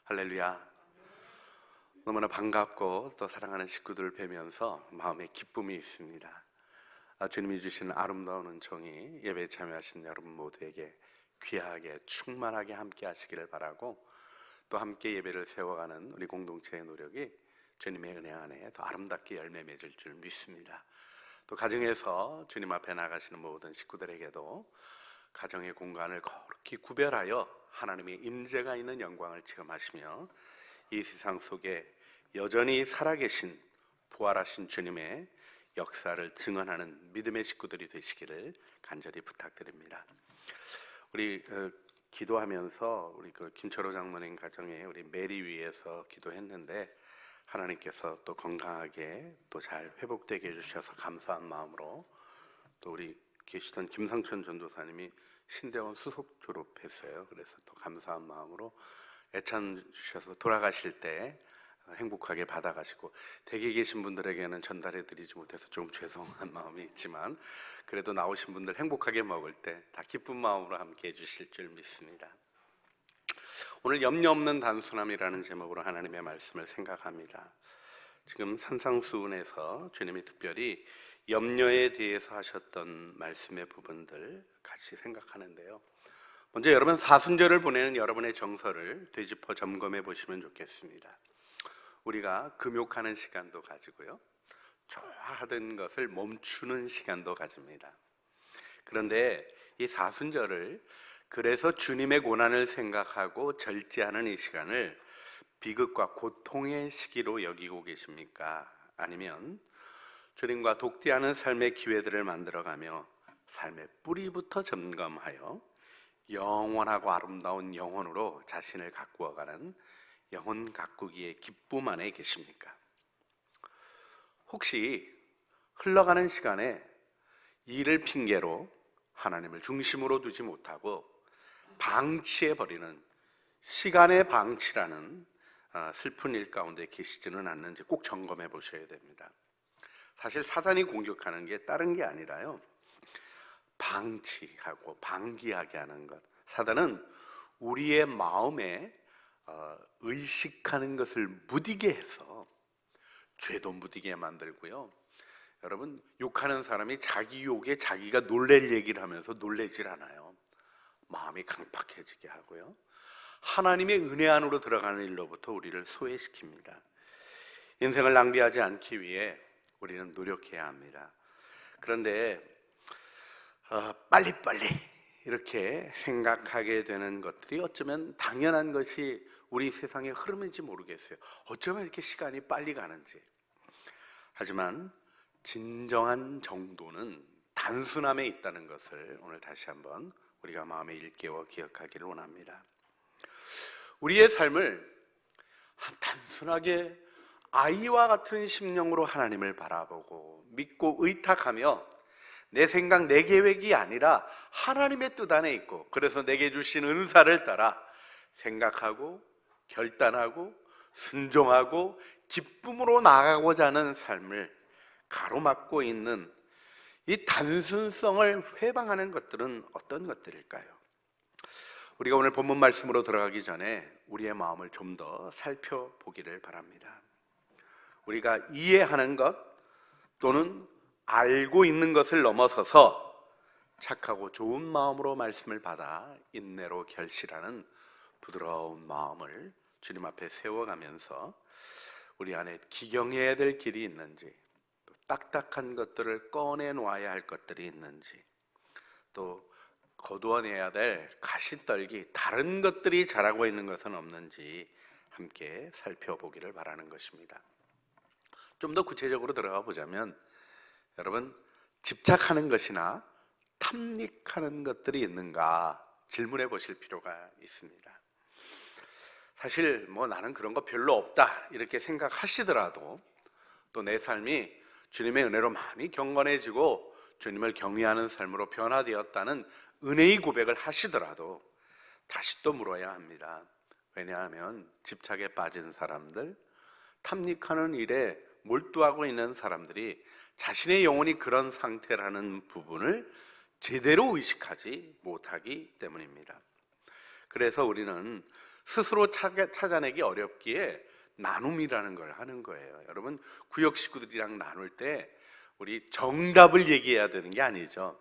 할렐루야. 너무나 반갑고 또 사랑하는 식구들을 뵈면서 마음에 기쁨이 있습니다. 주님이 주신 아름다운 은총이 예배에 참여하신 여러분 모두에게 귀하게 충만하게 함께 하시기를 바라고, 또 함께 예배를 세워가는 우리 공동체의 노력이 주님의 은혜 안에 더 아름답게 열매 맺을 줄 믿습니다. 또 가정에서 주님 앞에 나가시는 모든 식구들에게도 가정의 공간을 거룩히 구별하여 하나님의 임재가 있는 영광을 체험하시며 이 세상 속에 여전히 살아계신 부활하신 주님의 역사를 증언하는 믿음의 식구들이 되시기를 간절히 부탁드립니다. 우리 기도하면서 우리 김철호 장로님 가정에 우리 메리 위해서 기도했는데, 하나님께서 또 건강하게 또 잘 회복되게 해주셔서 감사한 마음으로, 또 우리 계시던 김상천 전도사님이 신대원 수석 졸업했어요. 그래서 또 감사한 마음으로 애찬 주셔서 돌아가실 때 행복하게 받아가시고, 댁에 계신 분들에게는 전달해 드리지 못해서 좀 죄송한 마음이 있지만, 그래도 나오신 분들 행복하게 먹을 때 다 기쁜 마음으로 함께 해주실 줄 믿습니다. 오늘 염려 없는 단순함이라는 제목으로 하나님의 말씀을 생각합니다. 지금 산상수훈에서 주님이 특별히 염려에 대해서 하셨던 말씀의 부분들 같이 생각하는데요. 먼저 여러분 사순절을 보내는 여러분의 정서를 되짚어 점검해 보시면 좋겠습니다. 우리가 금욕하는 시간도 가지고요, 좋아하던 것을 멈추는 시간도 가집니다. 그런데 이 사순절을 그래서 주님의 고난을 생각하고 절제하는 이 시간을 비극과 고통의 시기로 여기고 계십니까? 아니면 주님과 독대하는 삶의 기회들을 만들어가며 삶의 뿌리부터 점검하여 영원하고 아름다운 영혼으로 자신을 가꾸어가는 영혼 가꾸기의 기쁨 안에 계십니까? 혹시 흘러가는 시간에 일을 핑계로 하나님을 중심으로 두지 못하고 방치해버리는 시간의 방치라는 슬픈 일 가운데 계시지는 않는지 꼭 점검해 보셔야 됩니다. 사실 사단이 공격하는 게 다른 게 아니라요, 방치하고 방기하게 하는 것. 사단은 우리의 마음에 의식하는 것을 무디게 해서 죄도 무디게 만들고요. 여러분, 욕하는 사람이 자기 욕에 자기가 놀랄 얘기를 하면서 놀라질 않아요. 마음이 강팍해지게 하고요, 하나님의 은혜 안으로 들어가는 일로부터 우리를 소외시킵니다. 인생을 낭비하지 않기 위해 우리는 노력해야 합니다. 그런데 빨리빨리 이렇게 생각하게 되는 것들이 어쩌면 당연한 것이 우리 세상의 흐름인지 모르겠어요. 어쩌면 이렇게 시간이 빨리 가는지. 하지만 진정한 정도는 단순함에 있다는 것을 오늘 다시 한번 우리가 마음에 일깨워 기억하기를 원합니다. 우리의 삶을 단순하게 아이와 같은 심령으로 하나님을 바라보고 믿고 의탁하며 내 생각, 내 계획이 아니라 하나님의 뜻 안에 있고, 그래서 내게 주신 은사를 따라 생각하고 결단하고 순종하고 기쁨으로 나아가고자 하는 삶을 가로막고 있는 이 단순성을 회방하는 것들은 어떤 것들일까요? 우리가 오늘 본문 말씀으로 들어가기 전에 우리의 마음을 좀 더 살펴보기를 바랍니다. 우리가 이해하는 것 또는 알고 있는 것을 넘어서서 착하고 좋은 마음으로 말씀을 받아 인내로 결실하는 부드러운 마음을 주님 앞에 세워가면서 우리 안에 기경해야 될 길이 있는지, 또 딱딱한 것들을 꺼내놓아야 할 것들이 있는지, 또 거두어내야 될 가시떨기, 다른 것들이 자라고 있는 것은 없는지 함께 살펴보기를 바라는 것입니다. 좀 더 구체적으로 들어가 보자면, 여러분, 집착하는 것이나 탐닉하는 것들이 있는가 질문해 보실 필요가 있습니다. 사실 나는 그런 거 별로 없다 이렇게 생각하시더라도, 또 내 삶이 주님의 은혜로 많이 경건해지고 주님을 경외하는 삶으로 변화되었다는 은혜의 고백을 하시더라도 다시 또 물어야 합니다. 왜냐하면 집착에 빠진 사람들, 탐닉하는 일에 몰두하고 있는 사람들이 자신의 영혼이 그런 상태라는 부분을 제대로 의식하지 못하기 때문입니다. 그래서 우리는 스스로 찾아내기 어렵기에 나눔이라는 걸 하는 거예요. 여러분, 구역 식구들이랑 나눌 때 우리 정답을 얘기해야 되는 게 아니죠.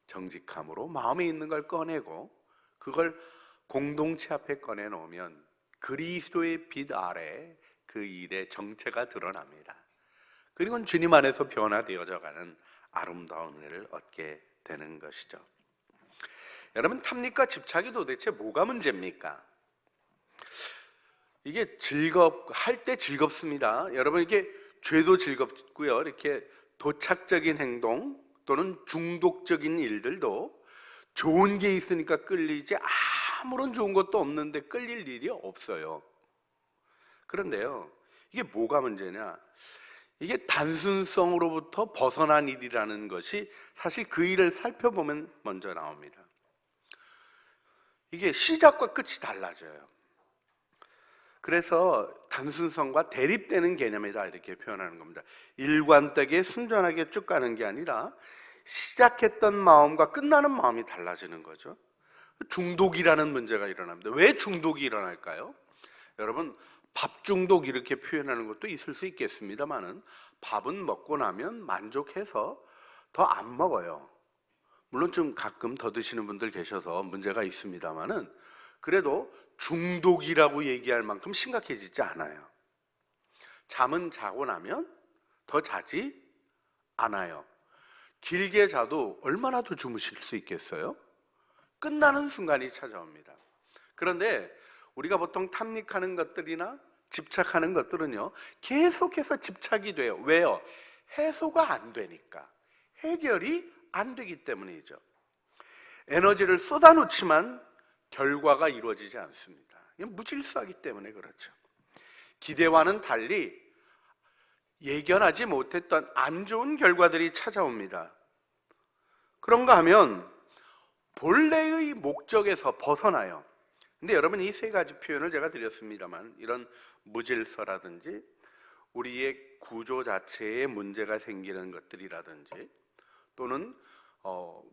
정직함으로 마음에 있는 걸 꺼내고 그걸 공동체 앞에 꺼내놓으면 그리스도의 빛 아래 그 일의 정체가 드러납니다. 그리고 주님 안에서 변화되어져가는 아름다운 은혜를 얻게 되는 것이죠. 여러분, 탐닉과 집착이 도대체 뭐가 문제입니까? 이게 할 때 즐겁습니다. 여러분, 이게 죄도 즐겁고요. 이렇게 도착적인 행동 또는 중독적인 일들도 좋은 게 있으니까 끌리지 아무런 좋은 것도 없는데 끌릴 일이 없어요. 그런데요, 이게 뭐가 문제냐? 이게 단순성으로부터 벗어난 일이라는 것이 사실 그 일을 살펴보면 먼저 나옵니다. 이게 시작과 끝이 달라져요. 그래서 단순성과 대립되는 개념이다 이렇게 표현하는 겁니다. 일관되게 순전하게 쭉 가는 게 아니라 시작했던 마음과 끝나는 마음이 달라지는 거죠. 중독이라는 문제가 일어납니다. 왜 중독이 일어날까요? 여러분, 밥 중독 이렇게 표현하는 것도 있을 수 있겠습니다만은 밥은 먹고 나면 만족해서 더 안 먹어요. 물론 좀 가끔 더 드시는 분들 계셔서 문제가 있습니다만은 그래도 중독이라고 얘기할 만큼 심각해지지 않아요. 잠은 자고 나면 더 자지 않아요. 길게 자도 얼마나 더 주무실 수 있겠어요? 끝나는 순간이 찾아옵니다. 그런데 우리가 보통 탐닉하는 것들이나 집착하는 것들은요, 계속해서 집착이 돼요. 왜요? 해소가 안 되니까. 해결이 안 되기 때문이죠. 에너지를 쏟아놓지만 결과가 이루어지지 않습니다. 이건 무질서하기 때문에 그렇죠. 기대와는 달리 예견하지 못했던 안 좋은 결과들이 찾아옵니다. 그런가 하면 본래의 목적에서 벗어나요. 근데 여러분, 이 세 가지 표현을 제가 드렸습니다만 이런 무질서라든지 우리의 구조 자체에 문제가 생기는 것들이라든지 또는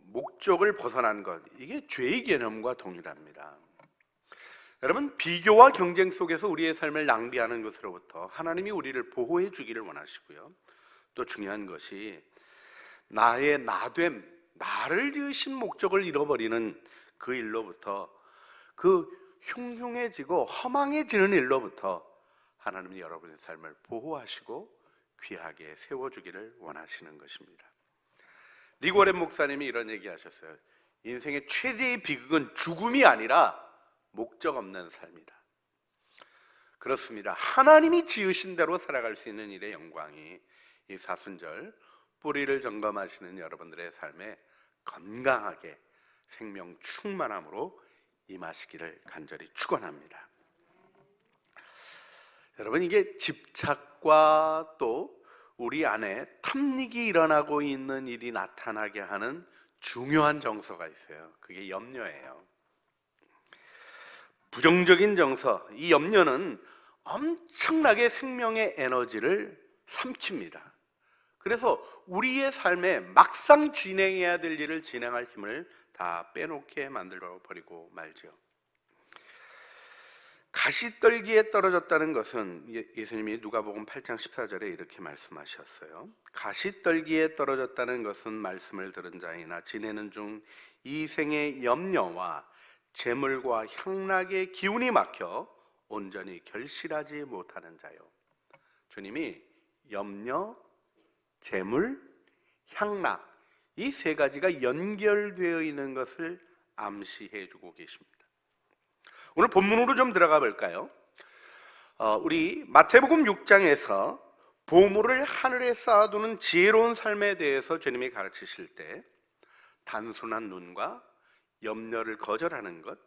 목적을 벗어난 것, 이게 죄의 개념과 동일합니다. 여러분, 비교와 경쟁 속에서 우리의 삶을 낭비하는 것으로부터 하나님이 우리를 보호해 주기를 원하시고요. 또 중요한 것이 나의 나됨, 나를 지으신 목적을 잃어버리는 그 일로부터, 그 흉흉해지고 허망해지는 일로부터 하나님이 여러분의 삶을 보호하시고 귀하게 세워주기를 원하시는 것입니다. 리고렌 목사님이 이런 얘기 하셨어요. 인생의 최대의 비극은 죽음이 아니라 목적 없는 삶이다. 그렇습니다. 하나님이 지으신 대로 살아갈 수 있는 일의 영광이 이 사순절 뿌리를 점검하시는 여러분들의 삶에 건강하게 생명 충만함으로 임하시기를 간절히 축원합니다. 여러분, 이게 집착과 또 우리 안에 탐닉이 일어나고 있는 일이 나타나게 하는 중요한 정서가 있어요. 그게 염려예요. 부정적인 정서, 이 염려는 엄청나게 생명의 에너지를 삼킵니다. 그래서 우리의 삶에 막상 진행해야 될 일을 진행할 힘을 다 빼놓게 만들어 버리고 말죠. 가시떨기에 떨어졌다는 것은 예수님이 누가복음 8장 14절에 이렇게 말씀하셨어요. 가시떨기에 떨어졌다는 것은 말씀을 들은 자이나 지내는 중 이 생의 염려와 재물과 향락의 기운이 막혀 온전히 결실하지 못하는 자요. 주님이 염려, 재물, 향락, 이 세 가지가 연결되어 있는 것을 암시해 주고 계십니다. 오늘 본문으로 좀 들어가 볼까요? 우리 마태복음 6장에서 보물을 하늘에 쌓아두는 지혜로운 삶에 대해서 주님이 가르치실 때 단순한 눈과 염려를 거절하는 것,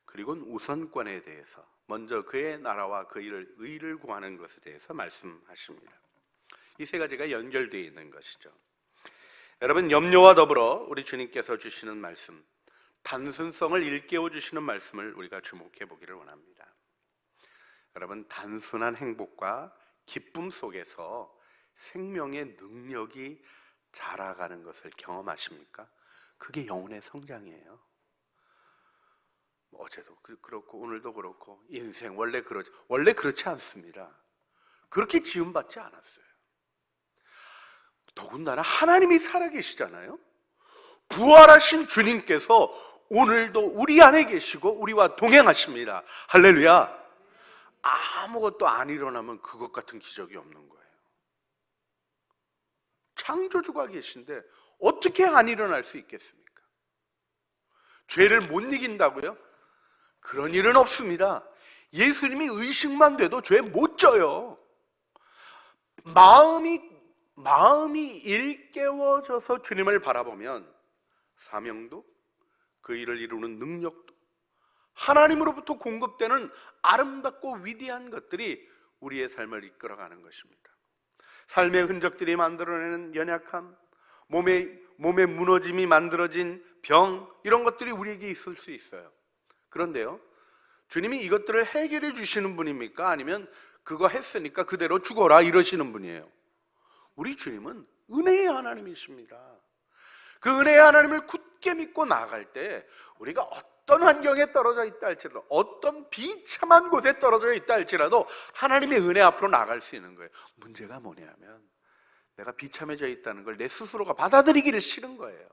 그리고 우선권에 대해서 먼저 그의 나라와 그 일을 의를 구하는 것에 대해서 말씀하십니다. 이 세 가지가 연결되어 있는 것이죠. 여러분, 염려와 더불어 우리 주님께서 주시는 말씀, 단순성을 일깨워 주시는 말씀을 우리가 주목해 보기를 원합니다. 여러분, 단순한 행복과 기쁨 속에서 생명의 능력이 자라가는 것을 경험하십니까? 그게 영혼의 성장이에요. 어제도 그렇고 오늘도 그렇고 인생 원래 그렇지 않습니다. 그렇게 지음받지 않았어요. 더군다나 하나님이 살아계시잖아요. 부활하신 주님께서 오늘도 우리 안에 계시고 우리와 동행하십니다. 할렐루야. 아무것도 안 일어나면 그것 같은 기적이 없는 거예요. 창조주가 계신데 어떻게 안 일어날 수 있겠습니까? 죄를 못 이긴다고요? 그런 일은 없습니다. 예수님이 의식만 돼도 죄 못 져요. 마음이 일깨워져서 주님을 바라보면 사명도, 그 일을 이루는 능력도, 하나님으로부터 공급되는 아름답고 위대한 것들이 우리의 삶을 이끌어가는 것입니다. 삶의 흔적들이 만들어내는 연약함, 몸의 무너짐이 만들어진 병, 이런 것들이 우리에게 있을 수 있어요. 그런데요, 주님이 이것들을 해결해 주시는 분입니까? 아니면 그거 했으니까 그대로 죽어라 이러시는 분이에요? 우리 주님은 은혜의 하나님이십니다. 그 은혜의 하나님을 굳게 믿고 나아갈 때 우리가 어떤 환경에 떨어져 있다 할지라도, 어떤 비참한 곳에 떨어져 있다 할지라도 하나님의 은혜 앞으로 나아갈 수 있는 거예요. 문제가 뭐냐면 내가 비참해져 있다는 걸 내 스스로가 받아들이기를 싫은 거예요.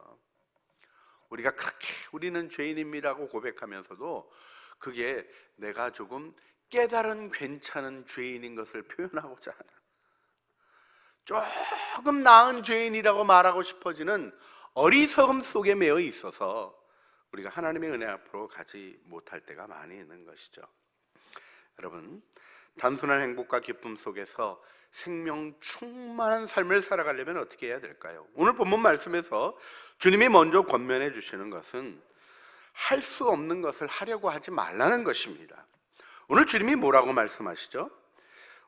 우리가 그렇게 우리는 죄인입니다고 고백하면서도 그게 내가 조금 깨달은 괜찮은 죄인인 것을 표현하고자 하는, 조금 나은 죄인이라고 말하고 싶어지는 어리석음 속에 매여 있어서 우리가 하나님의 은혜 앞으로 가지 못할 때가 많이 있는 것이죠. 여러분, 단순한 행복과 기쁨 속에서 생명 충만한 삶을 살아가려면 어떻게 해야 될까요? 오늘 본문 말씀에서 주님이 먼저 권면해 주시는 것은 할 수 없는 것을 하려고 하지 말라는 것입니다. 오늘 주님이 뭐라고 말씀하시죠?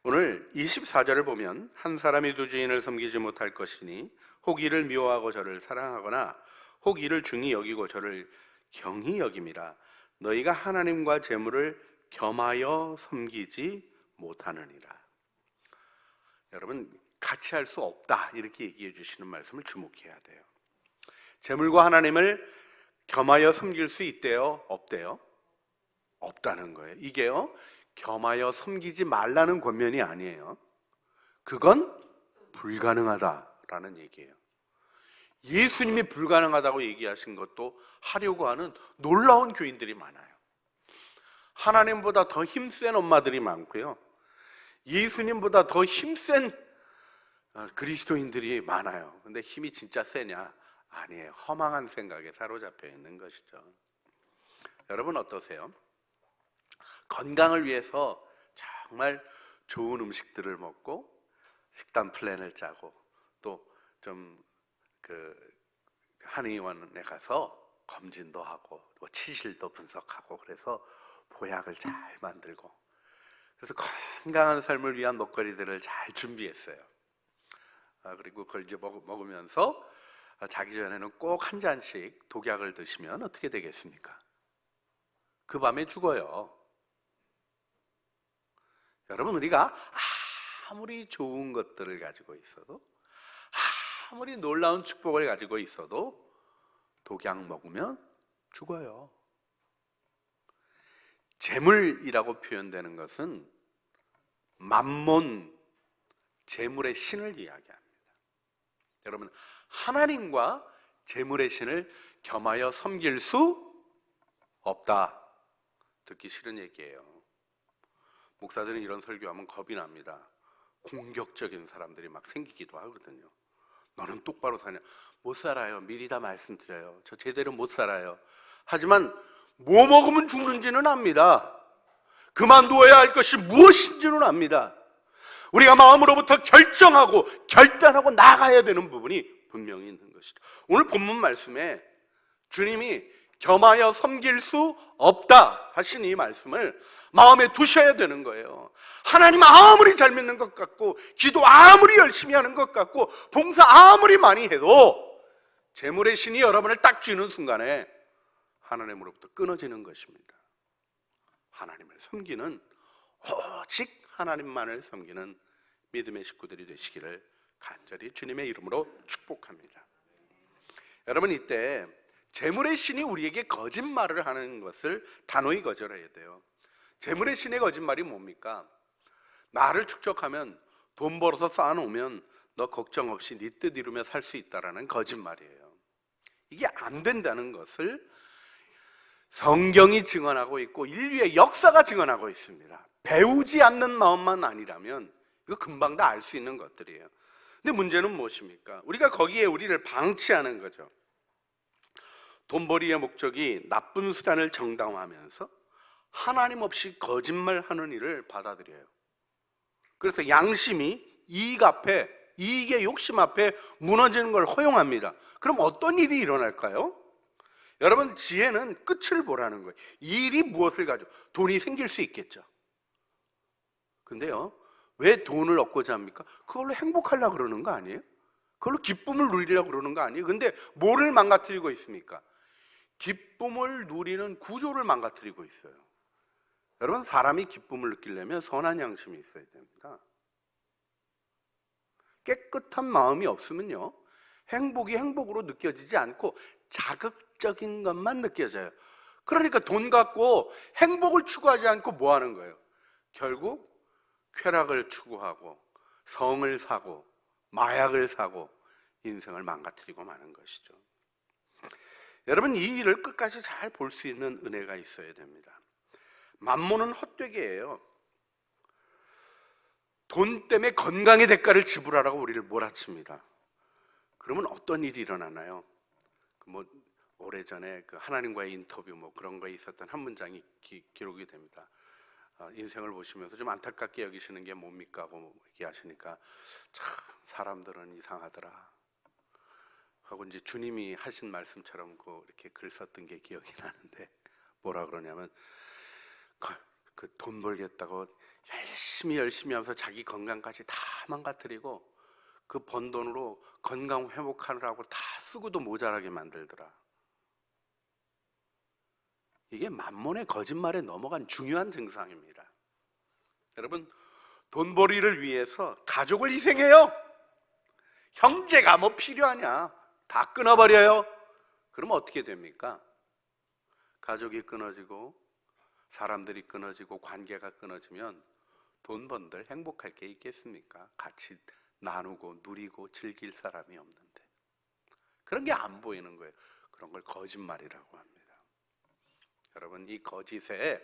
오늘 24절을 보면 한 사람이 두 주인을 섬기지 못할 것이니 혹 이를 미워하고 저를 사랑하거나 혹 이를 중히 여기고 저를 경히 여김이라. 너희가 하나님과 재물을 겸하여 섬기지 못하느니라. 여러분, 같이 할 수 없다 이렇게 얘기해 주시는 말씀을 주목해야 돼요. 재물과 하나님을 겸하여 섬길 수 있대요? 없대요? 없다는 거예요. 이게요, 겸하여 섬기지 말라는 권면이 아니에요. 그건 불가능하다라는 얘기예요. 예수님이 불가능하다고 얘기하신 것도 하려고 하는 놀라운 교인들이 많아요. 하나님보다 더 힘센 엄마들이 많고요, 예수님보다 더 힘센 그리스도인들이 많아요. 근데 힘이 진짜 세냐? 아니에요. 허망한 생각에 사로잡혀 있는 것이죠. 여러분 어떠세요? 건강을 위해서 정말 좋은 음식들을 먹고 식단 플랜을 짜고 또 좀 한의원에 가서 검진도 하고 또 치실도 분석하고 그래서 보약을 잘 만들고, 그래서 건강한 삶을 위한 먹거리들을 잘 준비했어요. 그리고 그걸 이제 먹으면서 자기 전에는 꼭 한 잔씩 독약을 드시면 어떻게 되겠습니까? 그 밤에 죽어요. 여러분, 우리가 아무리 좋은 것들을 가지고 있어도, 아무리 놀라운 축복을 가지고 있어도 독약 먹으면 죽어요. 재물이라고 표현되는 것은 맘몬, 재물의 신을 이야기합니다. 여러분, 하나님과 재물의 신을 겸하여 섬길 수 없다. 듣기 싫은 얘기예요. 목사들은 이런 설교하면 겁이 납니다. 공격적인 사람들이 막 생기기도 하거든요. 너는 똑바로 사냐? 못 살아요. 미리 다 말씀드려요. 저 제대로 못 살아요. 하지만 뭐 먹으면 죽는지는 압니다. 그만두어야 할 것이 무엇인지는 압니다. 우리가 마음으로부터 결정하고 결단하고 나가야 되는 부분이 분명히 있는 것이죠. 오늘 본문 말씀에 주님이 겸하여 섬길 수 없다 하신 이 말씀을 마음에 두셔야 되는 거예요. 하나님 아무리 잘 믿는 것 같고 기도 아무리 열심히 하는 것 같고 봉사 아무리 많이 해도 재물의 신이 여러분을 딱 쥐는 순간에 하나님으로부터 끊어지는 것입니다. 하나님을 섬기는, 오직 하나님만을 섬기는 믿음의 식구들이 되시기를 간절히 주님의 이름으로 축복합니다. 여러분, 이때 재물의 신이 우리에게 거짓말을 하는 것을 단호히 거절해야 돼요. 재물의 신의 거짓말이 뭡니까? 나를 축적하면, 돈 벌어서 쌓아놓으면 너 걱정 없이 네 뜻 이루며 살 수 있다라는 거짓말이에요. 이게 안 된다는 것을 성경이 증언하고 있고 인류의 역사가 증언하고 있습니다. 배우지 않는 마음만 아니라면 이거 금방 다 알 수 있는 것들이에요. 근데 문제는 무엇입니까? 우리가 거기에 우리를 방치하는 거죠. 돈벌이의 목적이 나쁜 수단을 정당화하면서 하나님 없이 거짓말하는 일을 받아들여요. 그래서 양심이 이익의 욕심 앞에 무너지는 걸 허용합니다. 그럼 어떤 일이 일어날까요? 여러분, 지혜는 끝을 보라는 거예요. 이 일이 무엇을 가지고 돈이 생길 수 있겠죠. 근데요, 왜 돈을 얻고자 합니까? 그걸로 행복하려고 그러는 거 아니에요? 그걸로 기쁨을 누리려고 그러는 거 아니에요? 근데 뭐를 망가뜨리고 있습니까? 기쁨을 누리는 구조를 망가뜨리고 있어요. 여러분, 사람이 기쁨을 느끼려면 선한 양심이 있어야 됩니다. 깨끗한 마음이 없으면요, 행복이 행복으로 느껴지지 않고 자극적인 것만 느껴져요. 그러니까 돈 갖고 행복을 추구하지 않고 뭐 하는 거예요? 결국 쾌락을 추구하고 성을 사고 마약을 사고 인생을 망가뜨리고 마는 것이죠. 여러분, 이 일을 끝까지 잘 볼 수 있는 은혜가 있어야 됩니다. 만몬은 헛되게예요. 돈 때문에 건강의 대가를 지불하라고 우리를 몰아칩니다. 그러면 어떤 일이 일어나나요? 오래전에 하나님과의 인터뷰 그런 거에 있었던 한 문장이 기록이 됩니다. 인생을 보시면서 좀 안타깝게 여기시는 게 뭡니까? 하고 얘기하시니까 참 사람들은 이상하더라 하고 이제 주님이 하신 말씀처럼 이렇게 글 썼던 게 기억이 나는데, 뭐라 그러냐면 그 돈 벌겠다고 열심히 하면서 자기 건강까지 다 망가뜨리고 그 번 돈으로 건강 회복하느라고 다 쓰고도 모자라게 만들더라. 이게 만몬의 거짓말에 넘어간 중요한 증상입니다. 여러분, 돈벌이를 위해서 가족을 희생해요. 형제가 뭐 필요하냐? 다 끊어버려요. 그럼 어떻게 됩니까? 가족이 끊어지고 사람들이 끊어지고 관계가 끊어지면 돈 번들 행복할 게 있겠습니까? 같이 나누고 누리고 즐길 사람이 없는데. 그런 게 안 보이는 거예요. 그런 걸 거짓말이라고 합니다. 여러분, 이 거짓에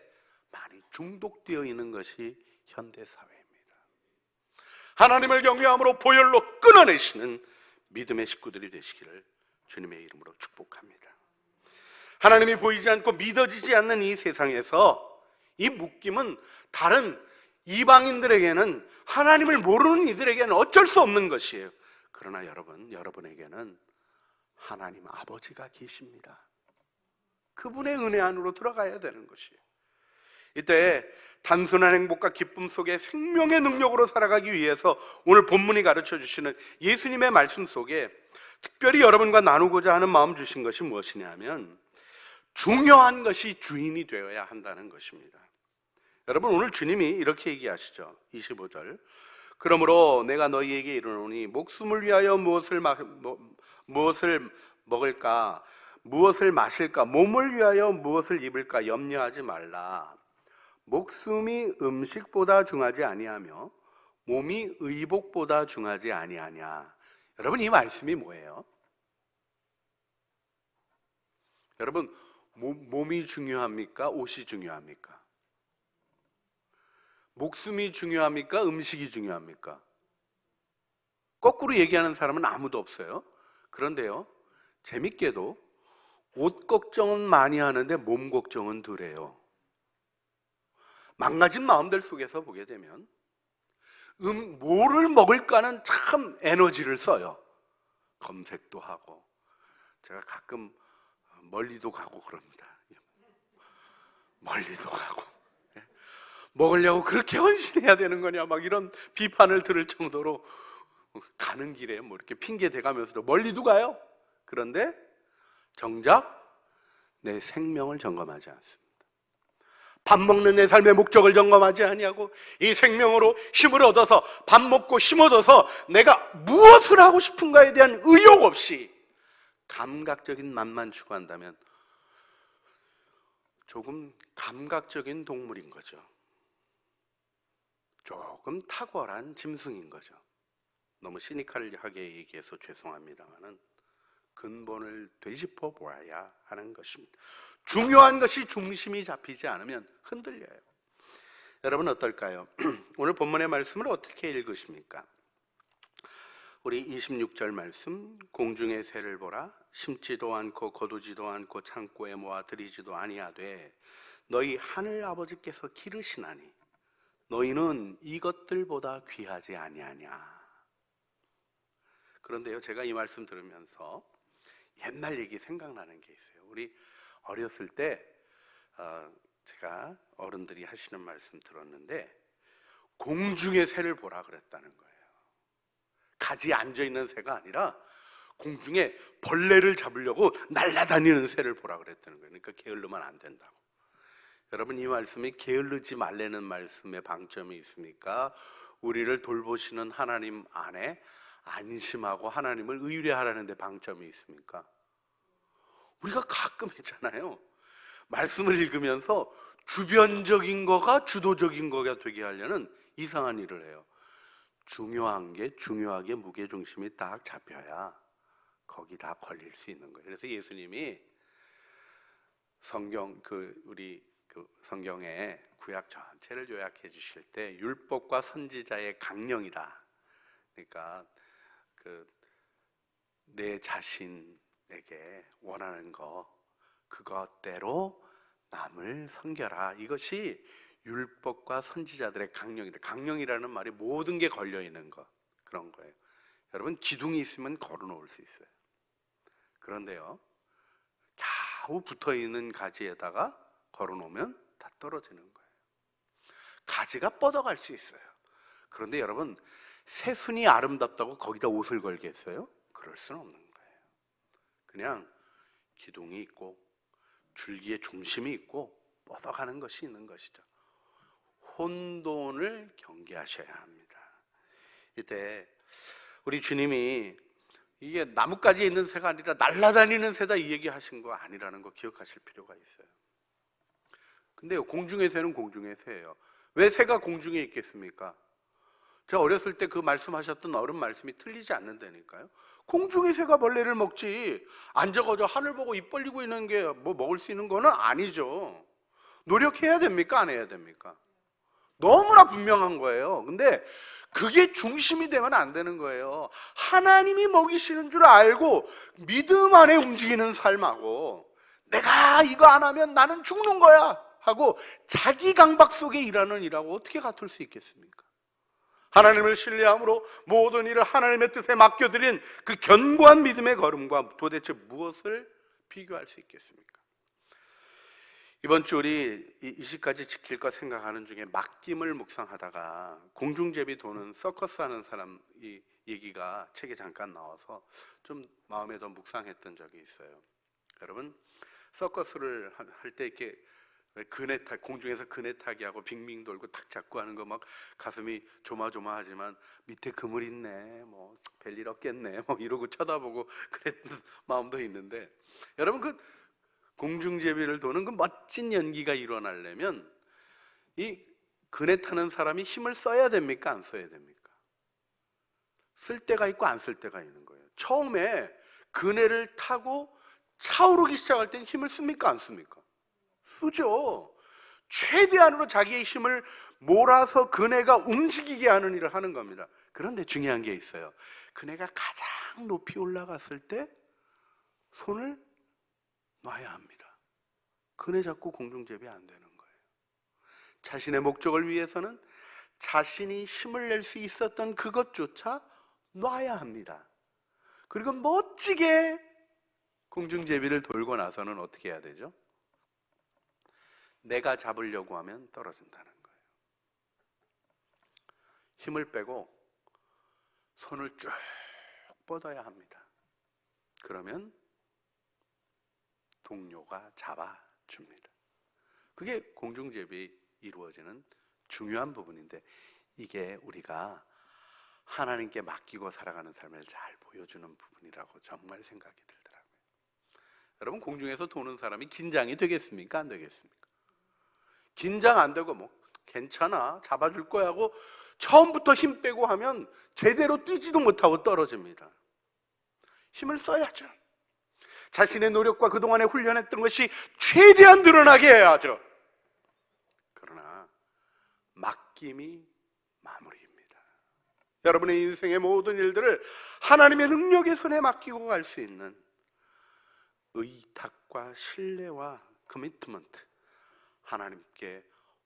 많이 중독되어 있는 것이 현대사회입니다. 하나님을 경외함으로 보혈로 끊어내시는 믿음의 식구들이 되시기를 주님의 이름으로 축복합니다. 하나님이 보이지 않고 믿어지지 않는 이 세상에서 이 묶임은 다른 이방인들에게는, 하나님을 모르는 이들에게는 어쩔 수 없는 것이에요. 그러나 여러분에게는 하나님 아버지가 계십니다. 그분의 은혜 안으로 들어가야 되는 것이에요. 이때 단순한 행복과 기쁨 속에 생명의 능력으로 살아가기 위해서 오늘 본문이 가르쳐 주시는 예수님의 말씀 속에 특별히 여러분과 나누고자 하는 마음 주신 것이 무엇이냐면, 중요한 것이 주인이 되어야 한다는 것입니다. 여러분, 오늘 주님이 이렇게 얘기하시죠. 25절. 그러므로 내가 너희에게 이르노니 목숨을 위하여 무엇을 먹을까, 무엇을 마실까, 몸을 위하여 무엇을 입을까 염려하지 말라. 목숨이 음식보다 중하지 아니하며 몸이 의복보다 중하지 아니하냐. 여러분, 이 말씀이 뭐예요? 여러분, 몸이 중요합니까? 옷이 중요합니까? 목숨이 중요합니까? 음식이 중요합니까? 거꾸로 얘기하는 사람은 아무도 없어요. 그런데요, 재밌게도 옷 걱정은 많이 하는데 몸 걱정은 덜해요. 망가진 마음들 속에서 보게 되면 뭐를 먹을까는 참 에너지를 써요. 검색도 하고, 제가 가끔 멀리도 가고 그럽니다. 멀리도 가고, 먹으려고 그렇게 헌신해야 되는 거냐 막 이런 비판을 들을 정도로 가는 길에 이렇게 핑계 대가면서도 멀리도 가요. 그런데 정작 내 생명을 점검하지 않습니다. 밥 먹는 내 삶의 목적을 점검하지 아니하고 이 생명으로 힘을 얻어서 밥 먹고 힘 얻어서 내가 무엇을 하고 싶은가에 대한 의욕 없이 감각적인 맛만 추구한다면 조금 감각적인 동물인 거죠. 조금 탁월한 짐승인 거죠. 너무 시니컬하게 얘기해서 죄송합니다만은 근본을 되짚어 보아야 하는 것입니다. 중요한 것이 중심이 잡히지 않으면 흔들려요. 여러분 어떨까요? 오늘 본문의 말씀을 어떻게 읽으십니까? 우리 26절 말씀, 공중의 새를 보라, 심지도 않고 거두지도 않고 창고에 모아 들이지도 아니하되 너희 하늘 아버지께서 기르시나니 너희는 이것들보다 귀하지 아니하냐. 그런데요, 제가 이 말씀 들으면서 옛날 얘기 생각나는 게 있어요. 우리 어렸을 때 제가 어른들이 하시는 말씀 들었는데 공중의 새를 보라 그랬다는 거예요. 가지에 앉아있는 새가 아니라 공중에 벌레를 잡으려고 날아다니는 새를 보라 그랬다는 거예요. 그러니까 게을르면 안 된다고. 여러분, 이 말씀이 게을르지 말라는 말씀에 방점이 있습니까? 우리를 돌보시는 하나님 안에 안심하고 하나님을 의뢰하라는 데 방점이 있습니까? 우리가 가끔 있잖아요, 말씀을 읽으면서 주변적인 거가 주도적인 거가 되게 하려는 이상한 일을 해요. 중요한 게 중요하게 무게중심이 딱 잡혀야 거기 다 걸릴 수 있는 거예요. 그래서 예수님이 성경의 구약 전체를 요약해 주실 때 율법과 선지자의 강령이다. 그러니까 내 자신에게 원하는 거 그것대로 남을 섬겨라. 이것이 율법과 선지자들의 강령이다. 강령이라는 말이 모든 게 걸려 있는 것, 그런 거예요. 여러분, 기둥이 있으면 걸어 놓을 수 있어요. 그런데요, 겨우 붙어 있는 가지에다가 걸어 놓으면 다 떨어지는 거예요. 가지가 뻗어갈 수 있어요. 그런데 여러분, 새순이 아름답다고 거기다 옷을 걸겠어요? 그럴 수는 없는 거예요. 그냥 기둥이 있고 줄기의 중심이 있고 뻗어가는 것이 있는 것이죠. 혼돈을 경계하셔야 합니다. 이때 우리 주님이 이게 나뭇가지에 있는 새가 아니라 날아다니는 새다 이 얘기하신 거 아니라는 거 기억하실 필요가 있어요. 근데요, 공중의 새는 공중의 새예요. 왜 새가 공중에 있겠습니까? 제가 어렸을 때 그 말씀하셨던 어른 말씀이 틀리지 않는다니까요. 공중의 새가 벌레를 먹지 앉아가지고 하늘 보고 입 벌리고 있는 게 뭐 먹을 수 있는 거는 아니죠. 노력해야 됩니까? 안 해야 됩니까? 너무나 분명한 거예요. 근데 그게 중심이 되면 안 되는 거예요. 하나님이 먹이시는 줄 알고 믿음 안에 움직이는 삶하고 내가 이거 안 하면 나는 죽는 거야 하고 자기 강박 속에 일하는 일하고 어떻게 같을 수 있겠습니까? 하나님을 신뢰함으로 모든 일을 하나님의 뜻에 맡겨드린 그 견고한 믿음의 걸음과 도대체 무엇을 비교할 수 있겠습니까? 이번 주 우리 이 시까지 지킬 것 생각하는 중에 맡김을 묵상하다가 공중제비 도는 서커스 하는 사람 이 얘기가 책에 잠깐 나와서 좀 마음에 더 묵상했던 적이 있어요. 여러분, 서커스를 할 때 이렇게 공중에서 그네 타기 하고 빙빙 돌고 탁 잡고 하는 거 막 가슴이 조마조마하지만 밑에 그물 있네, 뭐 별일 없겠네, 뭐 이러고 쳐다보고 그랬던 마음도 있는데, 여러분, 그 공중제비를 도는 그 멋진 연기가 일어나려면 이 그네 타는 사람이 힘을 써야 됩니까? 안 써야 됩니까? 쓸 때가 있고 안 쓸 때가 있는 거예요. 처음에 그네를 타고 차오르기 시작할 때는 힘을 씁니까? 안 씁니까? 쓰죠. 최대한으로 자기의 힘을 몰아서 그네가 움직이게 하는 일을 하는 겁니다. 그런데 중요한 게 있어요. 그네가 가장 높이 올라갔을 때 손을 놔야 합니다. 그네 잡고 공중제비 안 되는 거예요. 자신의 목적을 위해서는 자신이 힘을 낼 수 있었던 그것조차 놔야 합니다. 그리고 멋지게 공중제비를 돌고 나서는 어떻게 해야 되죠? 내가 잡으려고 하면 떨어진다는 거예요. 힘을 빼고 손을 쭉 뻗어야 합니다. 그러면 동료가 잡아줍니다. 그게 공중제비 이루어지는 중요한 부분인데, 이게 우리가 하나님께 맡기고 살아가는 삶을 잘 보여주는 부분이라고 정말 생각이 들더라고요. 여러분, 공중에서 도는 사람이 긴장이 되겠습니까? 안 되겠습니까? 긴장 안 되고 뭐 괜찮아, 잡아줄 거야 하고 처음부터 힘 빼고 하면 제대로 뛰지도 못하고 떨어집니다. 힘을 써야죠. 자신의 노력과 그동안에 훈련했던 것이 최대한 드러나게 해야죠. 그러나 맡김이 마무리입니다. 여러분의 인생의 모든 일들을 하나님의 능력의 손에 맡기고 갈 수 있는 의탁과 신뢰와 커미트먼트, 하나님께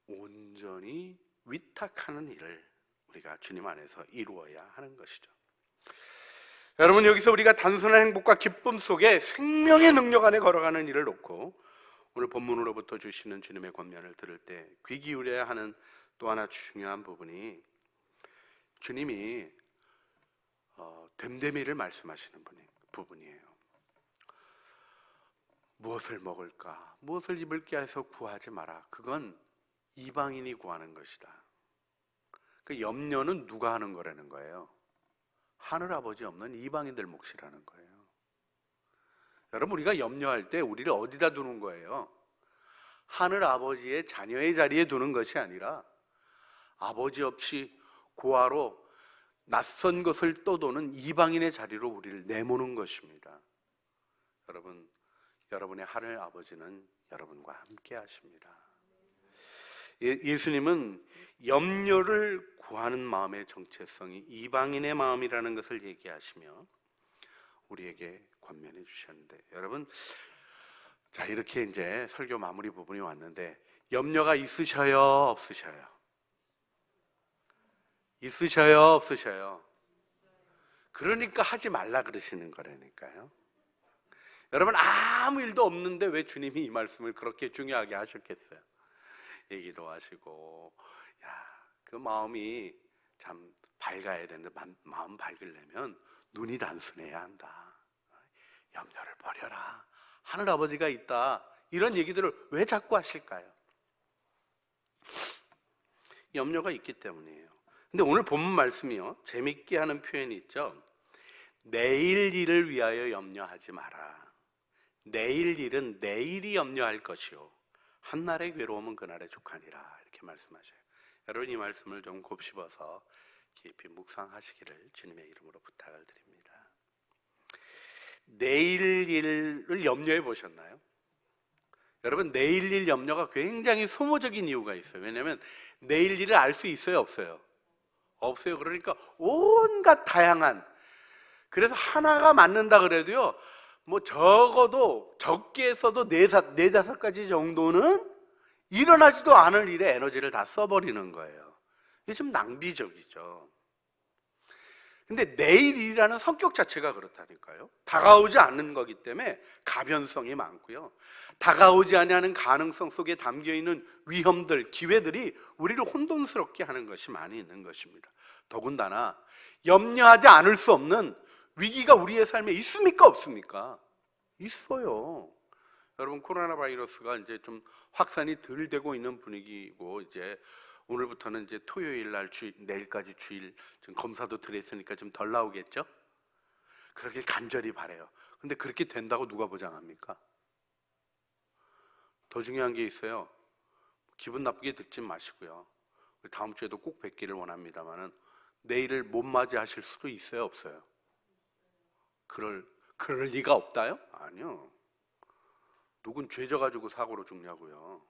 온전히 위탁하는 일을 우리가 주님 안에서 이루어야 하는 것이죠. 여러분, 여기서 우리가 단순한 행복과 기쁨 속에 생명의 능력 안에 걸어가는 일을 놓고 오늘 본문으로부터 주시는 주님의 권면을 들을 때 귀 기울여야 하는 또 하나 중요한 부분이, 주님이 됨됨이를 말씀하시는 부분이에요. 무엇을 먹을까, 무엇을 입을까 해서 구하지 마라. 그건 이방인이 구하는 것이다. 그 염려는 누가 하는 거라는 거예요? 하늘 아버지 없는 이방인들 몫이라는 거예요. 여러분, 우리가 염려할 때 우리를 어디다 두는 거예요? 하늘 아버지의 자녀의 자리에 두는 것이 아니라 아버지 없이 고아로 낯선 것을 떠도는 이방인의 자리로 우리를 내모는 것입니다. 여러분, 여러분의 하늘 아버지는 여러분과 함께 하십니다. 예수님은 염려를 구하는 마음의 정체성이 이방인의 마음이라는 것을 얘기하시며 우리에게 권면해 주셨는데, 여러분, 자, 이렇게 이제 설교 마무리 부분이 왔는데, 염려가 있으셔요, 없으셔요? 있으셔요, 없으셔요? 그러니까 하지 말라 그러시는 거라니까요. 여러분, 아무 일도 없는데 왜 주님이 이 말씀을 그렇게 중요하게 하셨겠어요? 얘기도 하시고, 그 마음이 참 밝아야 되는데, 마음 밝으려면 눈이 단순해야 한다. 염려를 버려라, 하늘 아버지가 있다, 이런 얘기들을 왜 자꾸 하실까요? 염려가 있기 때문이에요. 근데 오늘 본문 말씀이요, 재밌게 하는 표현이 있죠. 내일 일을 위하여 염려하지 마라. 내일 일은 내일이 염려할 것이요, 한날의 괴로움은 그날의 족하니라, 이렇게 말씀하셔요. 여러분, 이 말씀을 좀 곱씹어서 깊이 묵상하시기를 주님의 이름으로 부탁을 드립니다. 내일 일을 염려해 보셨나요? 여러분, 내일 일 염려가 굉장히 소모적인 이유가 있어요. 왜냐하면 내일 일을 알 수 있어요, 없어요? 없어요. 그러니까 온갖 다양한, 그래서 하나가 맞는다 그래도요, 뭐 적어도 적게 써도 네다섯 가지 정도는 일어나지도 않을 일에 에너지를 다 써버리는 거예요. 이게 좀 낭비적이죠. 근데 내일이라는 성격 자체가 그렇다니까요. 다가오지 않는 거기 때문에 가변성이 많고요, 다가오지 않는 가능성 속에 담겨있는 위험들, 기회들이 우리를 혼돈스럽게 하는 것이 많이 있는 것입니다. 더군다나 염려하지 않을 수 없는 위기가 우리의 삶에 있습니까, 없습니까? 있어요. 여러분, 코로나 바이러스가 이제 좀 확산이 덜 되고 있는 분위기고, 이제 오늘부터는 이제 토요일 날 내일까지 주일 좀 검사도 덜 했으니까 좀 덜 나오겠죠? 그러길 간절히 바라요. 근데 그렇게 된다고 누가 보장합니까? 더 중요한 게 있어요. 기분 나쁘게 듣지 마시고요, 다음 주에도 꼭 뵙기를 원합니다만은 내일을 못 맞이하실 수도 있어요, 없어요? 그럴 리가 없다요? 아니요. 누군 죄 져가지고 사고로 죽냐고요?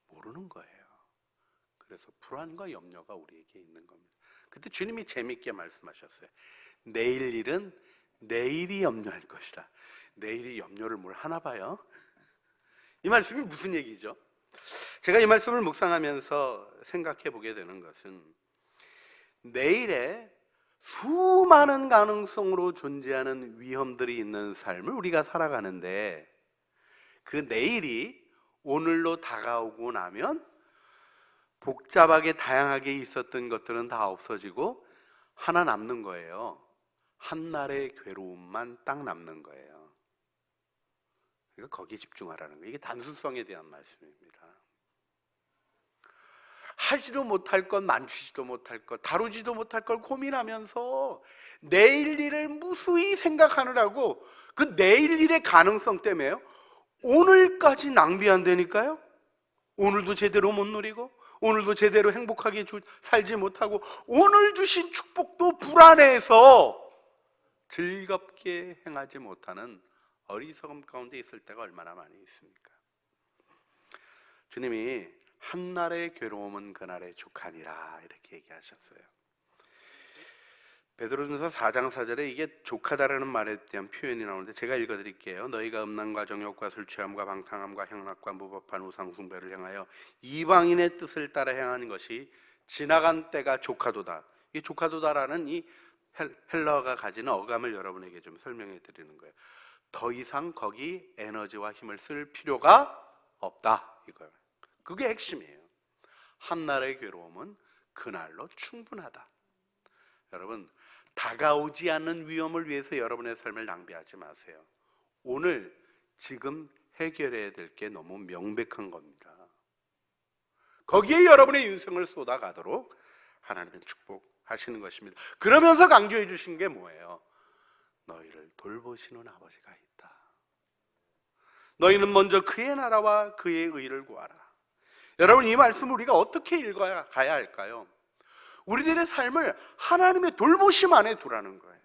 모르는 거예요. 그래서 불안과 염려가 우리에게 있는 겁니다. 그때 주님이 재밌게 말씀하셨어요. 내일 일은 내일이 염려할 것이다. 내일이 염려를 뭘 하나 봐요? 이 말씀이 무슨 얘기죠? 제가 이 말씀을 묵상하면서 생각해 보게 되는 것은, 내일에 수많은 가능성으로 존재하는 위험들이 있는 삶을 우리가 살아가는데, 그 내일이 오늘로 다가오고 나면 복잡하게 다양하게 있었던 것들은 다 없어지고 하나 남는 거예요. 한날의 괴로움만 딱 남는 거예요. 그러니까 거기에 집중하라는 거예요. 이게 단순성에 대한 말씀입니다. 하지도 못할 것, 만지지도 못할 것, 다루지도 못할 걸 고민하면서 내일 일을 무수히 생각하느라고 그 내일 일의 가능성 때문에요. 오늘까지 낭비한다니까요. 오늘도 제대로 못 누리고, 오늘도 제대로 행복하게 살지 못하고, 오늘 주신 축복도 불안해서 즐겁게 행하지 못하는 어리석음 가운데 있을 때가 얼마나 많이 있습니까? 주님이 한날의 괴로움은 그날의 족하니라 이렇게 얘기하셨어요. 베드로전서 4장 4절에 이게 족하다라는 말에 대한 표현이 나오는데 제가 읽어드릴게요. 너희가 음란과 정욕과 술 취함과 방탕함과 향락과 무법한 우상 숭배를 향하여 이방인의 뜻을 따라 행하는 것이 지나간 때가 족하도다. 이 족하도다라는 이 헬라어가 가지는 어감을 여러분에게 좀 설명해 드리는 거예요. 더 이상 거기 에너지와 힘을 쓸 필요가 없다 이거예요. 그게 핵심이에요. 한날의 괴로움은 그날로 충분하다. 여러분, 다가오지 않는 위험을 위해서 여러분의 삶을 낭비하지 마세요. 오늘 지금 해결해야 될 게 너무 명백한 겁니다. 거기에 여러분의 인생을 쏟아가도록 하나님은 축복하시는 것입니다. 그러면서 강조해 주신 게 뭐예요? 너희를 돌보시는 아버지가 있다. 너희는 먼저 그의 나라와 그의 의를 구하라. 여러분, 이 말씀을 우리가 어떻게 읽어가야 할까요? 우리들의 삶을 하나님의 돌보심 안에 두라는 거예요.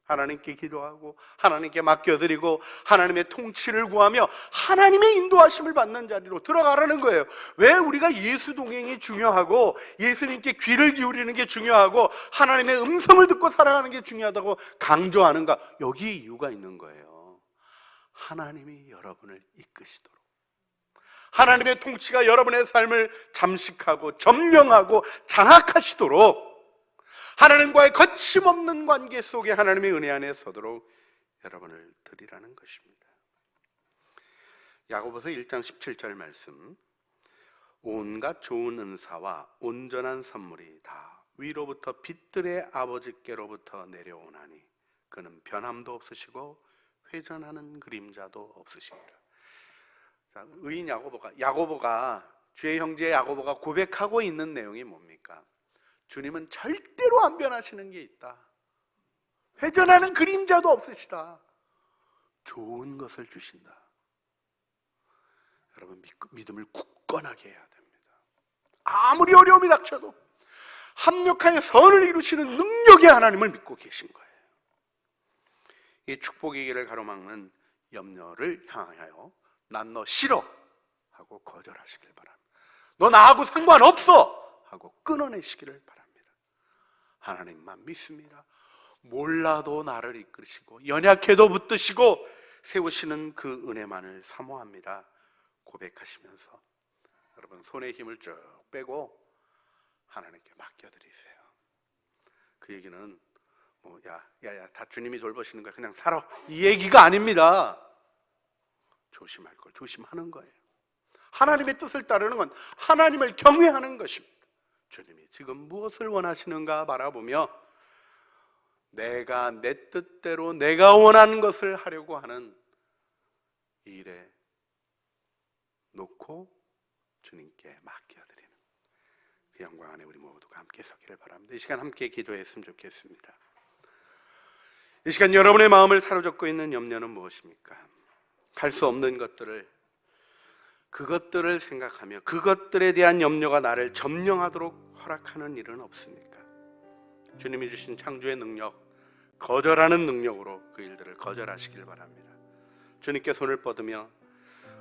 하나님께 기도하고 하나님께 맡겨드리고 하나님의 통치를 구하며 하나님의 인도하심을 받는 자리로 들어가라는 거예요. 왜 우리가 예수 동행이 중요하고 예수님께 귀를 기울이는 게 중요하고 하나님의 음성을 듣고 살아가는 게 중요하다고 강조하는가? 여기에 이유가 있는 거예요. 하나님이 여러분을 이끄시도록, 하나님의 통치가 여러분의 삶을 잠식하고 점령하고 장악하시도록, 하나님과의 거침없는 관계 속에 하나님의 은혜 안에 서도록 여러분을 드리라는 것입니다. 야고보서 1장 17절 말씀, 온갖 좋은 은사와 온전한 선물이 다 위로부터 빛들의 아버지께로부터 내려오나니 그는 변함도 없으시고 회전하는 그림자도 없으시니라. 자, 의인 야고보가 주의 형제 야고보가 고백하고 있는 내용이 뭡니까? 주님은 절대로 안 변하시는 게 있다. 회전하는 그림자도 없으시다. 좋은 것을 주신다. 여러분, 믿음을 굳건하게 해야 됩니다. 아무리 어려움이 닥쳐도 합력하여 선을 이루시는 능력의 하나님을 믿고 계신 거예요. 이 축복의 길을 가로막는 염려를 향하여 난 너 싫어 하고 거절하시길 바랍니다. 너 나하고 상관없어 하고 끊어내시기를 바랍니다. 하나님만 믿습니다. 몰라도 나를 이끄시고 연약해도 붙드시고 세우시는 그 은혜만을 사모합니다. 고백하시면서 여러분 손에 힘을 쭉 빼고 하나님께 맡겨드리세요. 그 얘기는 다 주님이 돌보시는 거야, 그냥 살아, 이 얘기가 아닙니다. 조심할 걸 조심하는 거예요. 하나님의 뜻을 따르는 건 하나님을 경외하는 것입니다. 주님이 지금 무엇을 원하시는가 바라보며 내가 내 뜻대로 내가 원하는 것을 하려고 하는 이 일에 놓고 주님께 맡겨드리는 그 영광 안에 우리 모두가 함께 서기를 바랍니다. 이 시간 함께 기도했으면 좋겠습니다. 이 시간 여러분의 마음을 사로잡고 있는 염려는 무엇입니까? 할 수 없는 그것들을 생각하며 그것들에 대한 염려가 나를 점령하도록 허락하는 일은 없습니까? 주님이 주신 창조의 능력, 거절하는 능력으로 그 일들을 거절하시길 바랍니다. 주님께 손을 뻗으며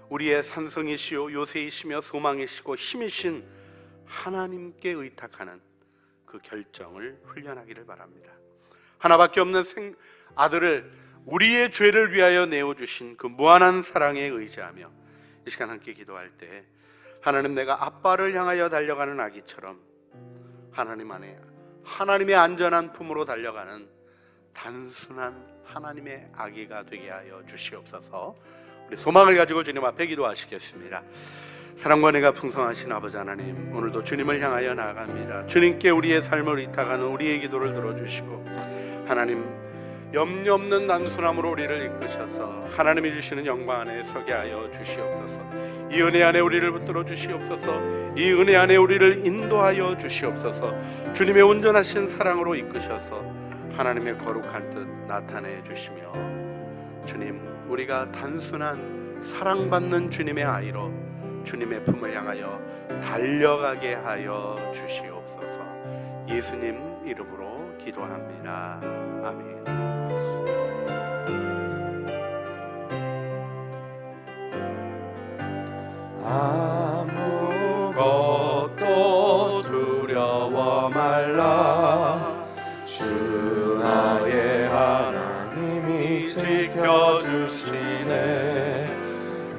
우리의 산성이시요 요새이시며 소망이시고 힘이신 하나님께 의탁하는 그 결정을 훈련하기를 바랍니다. 하나밖에 없는 아들을 우리의 죄를 위하여 내어주신 그 무한한 사랑에 의지하며 이 시간 함께 기도할 때 하나님, 내가 아빠를 향하여 달려가는 아기처럼 하나님 안에 하나님의 안전한 품으로 달려가는 단순한 하나님의 아기가 되게 하여 주시옵소서. 우리 소망을 가지고 주님 앞에 기도하시겠습니다. 사랑과 은혜가 풍성하신 아버지 하나님, 오늘도 주님을 향하여 나아갑니다. 주님께 우리의 삶을 의탁하는 우리의 기도를 들어주시고 하나님, 염려 없는 단순함으로 우리를 이끄셔서 하나님이 주시는 영광 안에 서게 하여 주시옵소서. 이 은혜 안에 우리를 붙들어 주시옵소서. 이 은혜 안에 우리를 인도하여 주시옵소서. 주님의 온전하신 사랑으로 이끄셔서 하나님의 거룩한 뜻 나타내 주시며 주님, 우리가 단순한 사랑받는 주님의 아이로 주님의 품을 향하여 달려가게 하여 주시옵소서. 예수님 이름으로 기도합니다. 아멘. 아무것도 두려워 말라. 주 나의 하나님이 지켜주시네.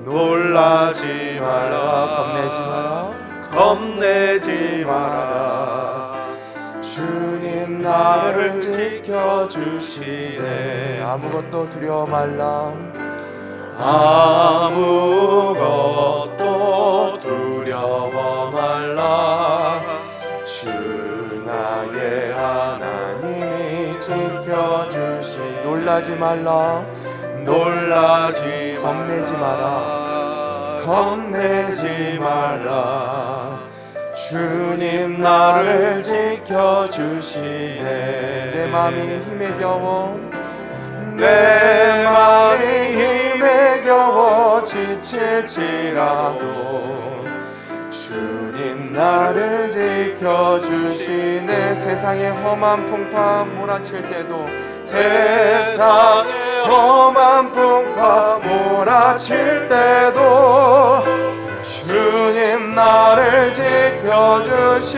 놀라지 마라. 겁내지 마라. 주님 나를 지켜주시네. 아무것도 두려워 말라. 아무것도 두려워 말라. 주 나의 하나님이 지켜주시. 놀라지 말라. 놀라지 겁내지 마라. 겁내지 마라. 주님 나를 지켜주시네. 내 맘이 힘에 겨워. 내 마음이 힘에 겨워 지칠지라도 주님 나를 지켜주시네. 세상의 험한 풍파 몰아칠 때도, 세상의 험한 풍파 몰아칠 때도 주님 나를 지켜주시네.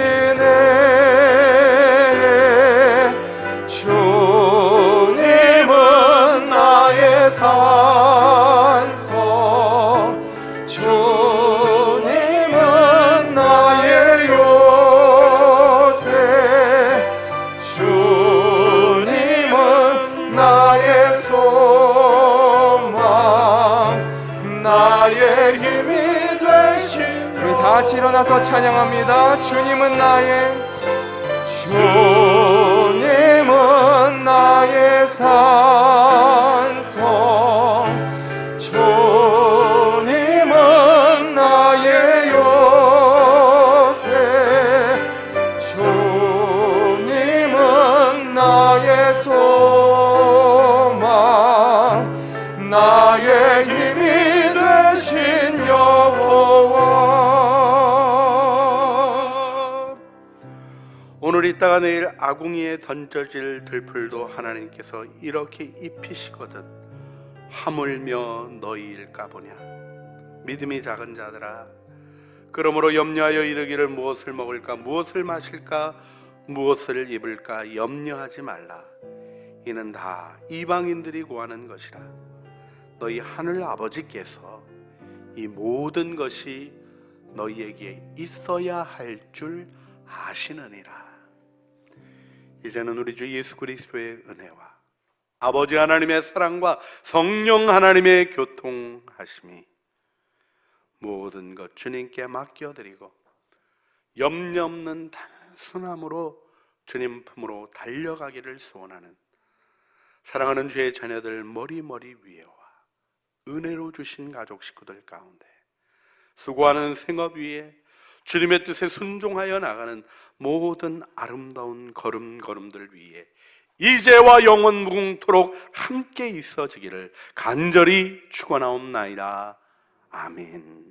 주님은 나의 산성, 주님은 나의 요새, 주님은 나의 소망, 나의 힘이 되신. 우리 다 같이 일어나서 찬양합니다. 주님은 나의 산성, 주님은 나의 요새, 주님은 나의 소망, 나의 힘이 되신 여호와. 오늘 있다가 내일 아궁이에 던져질 들풀도 하나님께서 이렇게 입히시거든 하물며 너희일까 보냐. 믿음이 작은 자들아, 그러므로 염려하여 이르기를 무엇을 먹을까, 무엇을 마실까, 무엇을 입을까 염려하지 말라. 이는 다 이방인들이 구하는 것이라. 너희 하늘 아버지께서 이 모든 것이 너희에게 있어야 할 줄 아시느니라. 이제는 우리 주 예수 그리스도의 은혜와 아버지 하나님의 사랑과 성령 하나님의 교통하심이 모든 것 주님께 맡겨드리고 염려 없는 단순함으로 주님 품으로 달려가기를 소원하는 사랑하는 주의 자녀들 머리머리 위에와 은혜로 주신 가족 식구들 가운데 수고하는 생업 위에 주님의 뜻에 순종하여 나가는 모든 아름다운 걸음걸음들 위에 이제와 영원 무궁토록 함께 있어지기를 간절히 축원하옵나이다. 아멘.